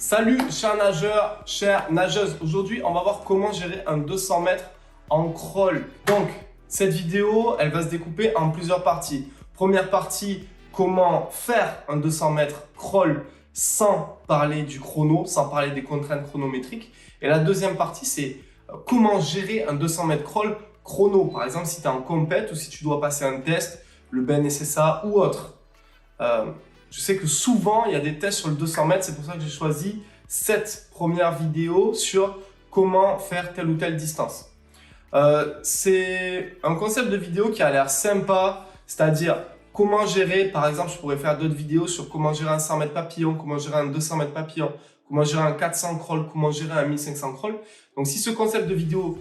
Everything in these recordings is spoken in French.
Salut chers nageurs, chères nageuses. Aujourd'hui, on va voir comment gérer un 200 mètres en crawl. Donc, cette vidéo, elle va se découper en plusieurs parties. Première partie, comment faire un 200 mètres crawl sans parler du chrono, sans parler des contraintes chronométriques. Et la deuxième partie, c'est comment gérer un 200 mètres crawl chrono. Par exemple, si tu es en compète ou si tu dois passer un test, le BNSSA ou autre. Je sais que souvent, il y a des tests sur le 200 mètres. C'est pour ça que j'ai choisi cette première vidéo sur comment faire telle ou telle distance. C'est un concept de vidéo qui a l'air sympa, c'est-à-dire comment gérer, par exemple, je pourrais faire d'autres vidéos sur comment gérer un 100 mètres papillon, comment gérer un 200 mètres papillon, comment gérer un 400 crawl, comment gérer un 1500 crawl. Donc, si ce concept de vidéo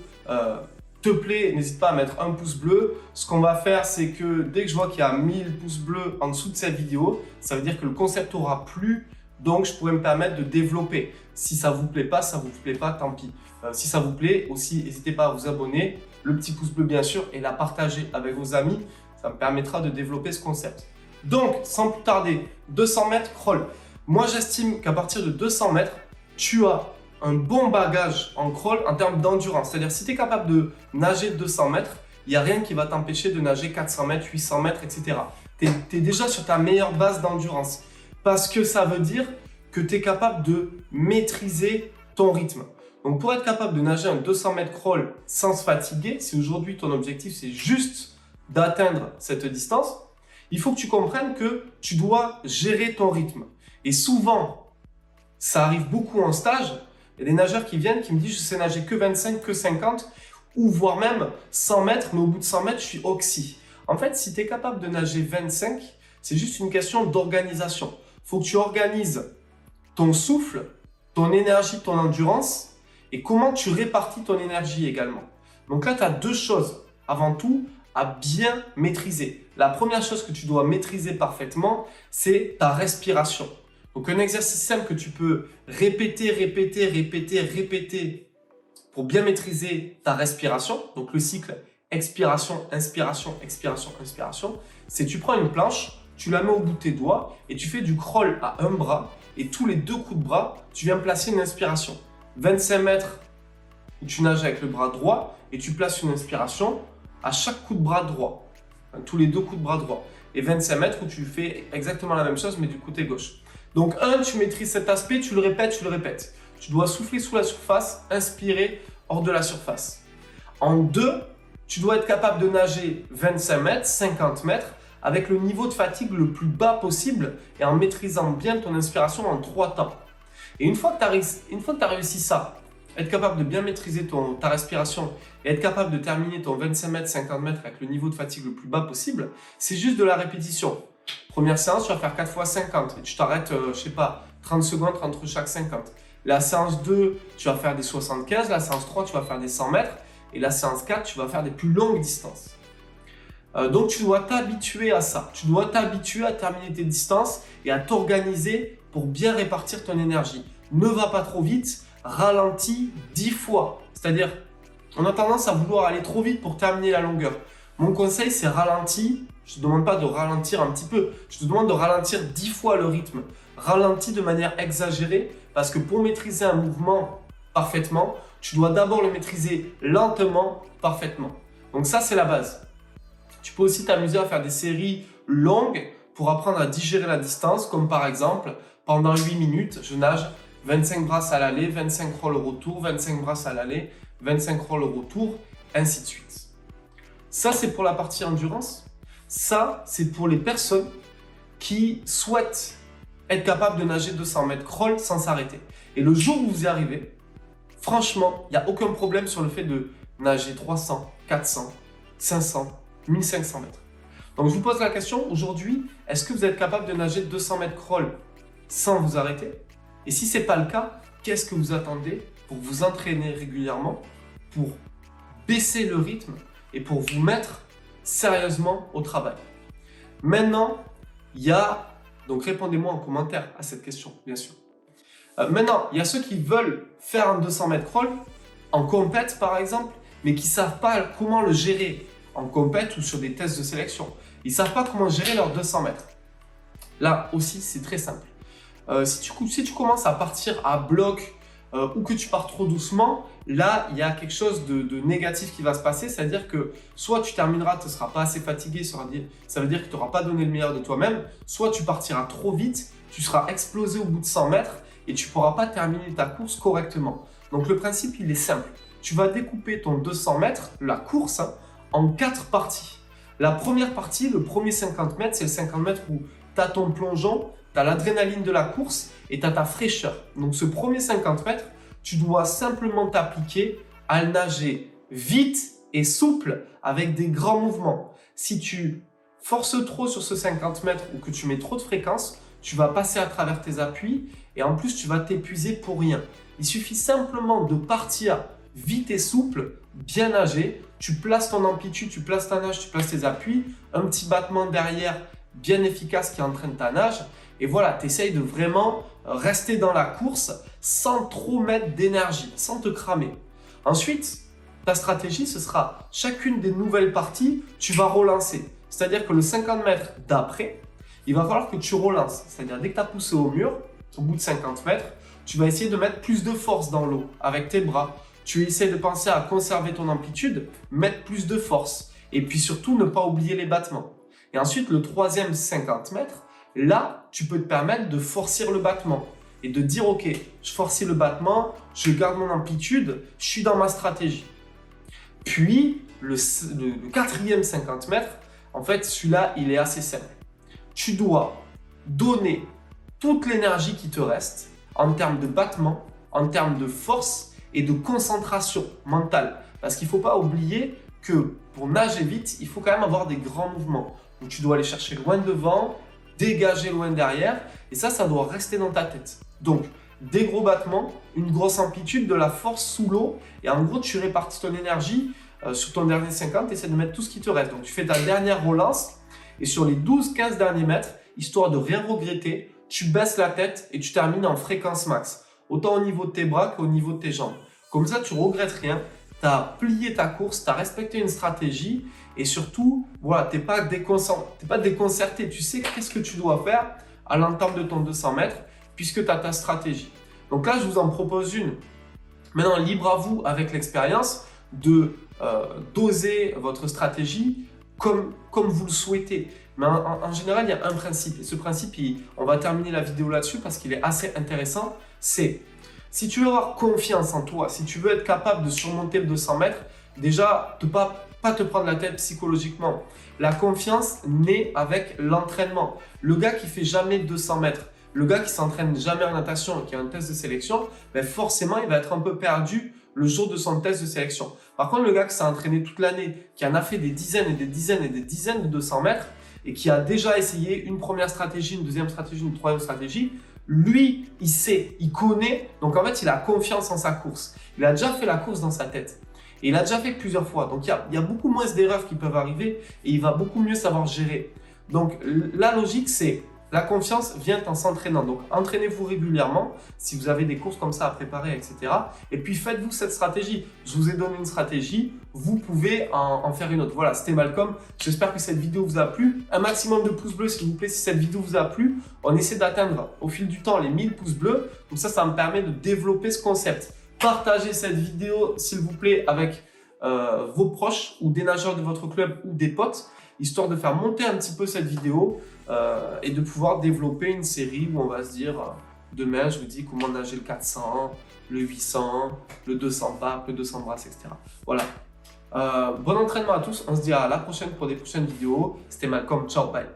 te plaît, n'hésite pas à mettre un pouce bleu. Ce qu'on va faire, c'est que dès que je vois qu'il y a 1000 pouces bleus en dessous de cette vidéo, ça veut dire que le concept aura plu, donc je pourrais me permettre de développer. Si ça vous plaît pas, ça vous plaît pas, tant pis. Si ça vous plaît, aussi, n'hésitez pas à vous abonner, le petit pouce bleu bien sûr, et la partager avec vos amis. Ça me permettra de développer ce concept. Donc, sans plus tarder, 200 mètres crawl. Moi, j'estime qu'à partir de 200 mètres, tu as un bon bagage en crawl en termes d'endurance. C'est-à-dire, si tu es capable de nager 200 mètres, il n'y a rien qui va t'empêcher de nager 400 mètres, 800 mètres, etc. Tu es déjà sur ta meilleure base d'endurance. Parce que ça veut dire que tu es capable de maîtriser ton rythme. Donc, pour être capable de nager un 200 mètres crawl sans se fatiguer, si aujourd'hui ton objectif c'est juste d'atteindre cette distance, il faut que tu comprennes que tu dois gérer ton rythme. Et souvent, ça arrive beaucoup en stage. Il y a des nageurs qui viennent, qui me disent je sais nager que 25, que 50 ou voire même 100 mètres, mais au bout de 100 mètres, je suis oxy. En fait, si tu es capable de nager 25, c'est juste une question d'organisation. Il faut que tu organises ton souffle, ton énergie, ton endurance et comment tu répartis ton énergie également. Donc là, tu as deux choses avant tout à bien maîtriser. La première chose que tu dois maîtriser parfaitement, c'est ta respiration. Donc, un exercice simple que tu peux répéter pour bien maîtriser ta respiration. Donc, le cycle expiration, inspiration, expiration, inspiration. C'est tu prends une planche, tu la mets au bout de tes doigts et tu fais du crawl à un bras. Et tous les deux coups de bras, tu viens placer une inspiration. 25 mètres où tu nages avec le bras droit et tu places une inspiration à chaque coup de bras droit. Enfin, tous les deux coups de bras droit. Et 25 mètres où tu fais exactement la même chose mais du côté gauche. Donc, tu maîtrises cet aspect, tu le répètes. Tu dois souffler sous la surface, inspirer hors de la surface. En 2, tu dois être capable de nager 25 mètres, 50 mètres avec le niveau de fatigue le plus bas possible et en maîtrisant bien ton inspiration en 3 temps. Et une fois que tu as réussi ça, être capable de bien maîtriser ta respiration et être capable de terminer ton 25 mètres, 50 mètres avec le niveau de fatigue le plus bas possible, c'est juste de la répétition. Première séance, tu vas faire 4 fois 50 et tu t'arrêtes, 30 secondes entre chaque 50. La séance 2, tu vas faire des 75. La séance 3, tu vas faire des 100 mètres. Et la séance 4, tu vas faire des plus longues distances. Donc, tu dois t'habituer à ça. Tu dois t'habituer à terminer tes distances et à t'organiser pour bien répartir ton énergie. Ne va pas trop vite, ralentis 10 fois. C'est-à-dire, on a tendance à vouloir aller trop vite pour terminer la longueur. Mon conseil, c'est ralentis. Je ne te demande pas de ralentir un petit peu, je te demande de ralentir 10 fois le rythme. Ralentis de manière exagérée parce que pour maîtriser un mouvement parfaitement, tu dois d'abord le maîtriser lentement, parfaitement. Donc ça, c'est la base. Tu peux aussi t'amuser à faire des séries longues pour apprendre à digérer la distance, comme par exemple, pendant 8 minutes, je nage 25 brasses à l'aller, 25 crawls au retour, 25 brasses à l'aller, 25 crawls au retour, ainsi de suite. Ça, c'est pour la partie endurance. Ça, c'est pour les personnes qui souhaitent être capables de nager 200 mètres crawl sans s'arrêter. Et le jour où vous y arrivez, franchement, il n'y a aucun problème sur le fait de nager 300, 400, 500, 1500 mètres. Donc, je vous pose la question aujourd'hui, est-ce que vous êtes capable de nager 200 mètres crawl sans vous arrêter? Et si ce n'est pas le cas, qu'est-ce que vous attendez pour vous entraîner régulièrement, pour baisser le rythme et pour vous mettre sérieusement au travail? Maintenant, donc répondez-moi en commentaire à cette question, bien sûr. Maintenant, il y a ceux qui veulent faire un 200 mètres crawl en compète par exemple, mais qui ne savent pas comment le gérer en compète ou sur des tests de sélection. Ils ne savent pas comment gérer leurs 200 mètres. Là aussi, c'est très simple. Si tu commences à partir à bloc ou que tu pars trop doucement, là, il y a quelque chose de négatif qui va se passer. C'est-à-dire que soit tu termineras, tu ne seras pas assez fatigué, ça veut dire que tu n'auras pas donné le meilleur de toi-même, soit tu partiras trop vite, tu seras explosé au bout de 100 mètres et tu ne pourras pas terminer ta course correctement. Donc le principe, il est simple. Tu vas découper ton 200 mètres, la course, hein, en 4 parties. La première partie, le premier 50 mètres, c'est le 50 mètres où tu as ton plongeon, tu as l'adrénaline de la course et tu as ta fraîcheur. Donc ce premier 50 mètres, tu dois simplement t'appliquer à nager vite et souple avec des grands mouvements. Si tu forces trop sur ce 50 mètres ou que tu mets trop de fréquence, tu vas passer à travers tes appuis et en plus tu vas t'épuiser pour rien. Il suffit simplement de partir vite et souple, bien nager, tu places ton amplitude, tu places ta nage, tu places tes appuis, un petit battement derrière bien efficace qui entraîne ta nage et voilà, tu essayes de vraiment rester dans la course sans trop mettre d'énergie, sans te cramer. Ensuite, ta stratégie, ce sera chacune des nouvelles parties, tu vas relancer. C'est-à-dire que le 50 mètres d'après, il va falloir que tu relances. C'est-à-dire dès que tu as poussé au mur, au bout de 50 mètres, tu vas essayer de mettre plus de force dans l'eau avec tes bras. Tu essaies de penser à conserver ton amplitude, mettre plus de force. Et puis surtout, ne pas oublier les battements. Et ensuite, le troisième 50 mètres, là, tu peux te permettre de forcer le battement. Et de dire, ok, je force le battement, je garde mon amplitude, je suis dans ma stratégie. Puis, le quatrième 50 mètres, en fait, celui-là, il est assez simple. Tu dois donner toute l'énergie qui te reste en termes de battement, en termes de force et de concentration mentale. Parce qu'il ne faut pas oublier que pour nager vite, il faut quand même avoir des grands mouvements. Donc, tu dois aller chercher loin devant, dégager loin derrière et ça doit rester dans ta tête. Donc, des gros battements, une grosse amplitude, de la force sous l'eau et en gros, tu répartis ton énergie sur ton dernier 50, tu essaies de mettre tout ce qui te reste. Donc, tu fais ta dernière relance et sur les 12-15 derniers mètres, histoire de rien regretter, tu baisses la tête et tu termines en fréquence max, autant au niveau de tes bras qu'au niveau de tes jambes. Comme ça, tu ne regrettes rien, tu as plié ta course, tu as respecté une stratégie et surtout, voilà, tu n'es pas déconcerté, tu sais qu'est-ce que tu dois faire à l'entame de ton 200 mètres puisque tu as ta stratégie. Donc là, je vous en propose une. Maintenant, libre à vous avec l'expérience de doser votre stratégie comme vous le souhaitez. Mais en général, il y a un principe. Et ce principe, on va terminer la vidéo là-dessus parce qu'il est assez intéressant. C'est, si tu veux avoir confiance en toi, si tu veux être capable de surmonter le 200 mètres, déjà, pas te prendre la tête psychologiquement. La confiance naît avec l'entraînement. Le gars qui fait jamais 200 mètres, le gars qui s'entraîne jamais en natation et qui a un test de sélection, ben forcément, il va être un peu perdu le jour de son test de sélection. Par contre, le gars qui s'est entraîné toute l'année, qui en a fait des dizaines et des dizaines et des dizaines de 200 mètres et qui a déjà essayé une première stratégie, une deuxième stratégie, une troisième stratégie, lui, il sait, il connaît. Donc, en fait, il a confiance en sa course. Il a déjà fait la course dans sa tête. Et il a déjà fait plusieurs fois. Donc, il y a beaucoup moins d'erreurs qui peuvent arriver et il va beaucoup mieux savoir gérer. Donc, la logique, c'est la confiance vient en s'entraînant. Donc, entraînez-vous régulièrement si vous avez des courses comme ça à préparer, etc. Et puis, faites-vous cette stratégie. Je vous ai donné une stratégie. Vous pouvez en faire une autre. Voilà, c'était Malcolm. J'espère que cette vidéo vous a plu. Un maximum de pouces bleus, s'il vous plaît, si cette vidéo vous a plu. On essaie d'atteindre au fil du temps les 1000 pouces bleus. Comme ça me permet de développer ce concept. Partagez cette vidéo, s'il vous plaît, avec vos proches ou des nageurs de votre club ou des potes, histoire de faire monter un petit peu cette vidéo et de pouvoir développer une série où on va se dire demain, je vous dis comment nager le 400, le 800, le 200 pas, le 200 brasses, etc. Voilà. Bon entraînement à tous. On se dit à la prochaine pour des prochaines vidéos. C'était Malcolm. Ciao, bye.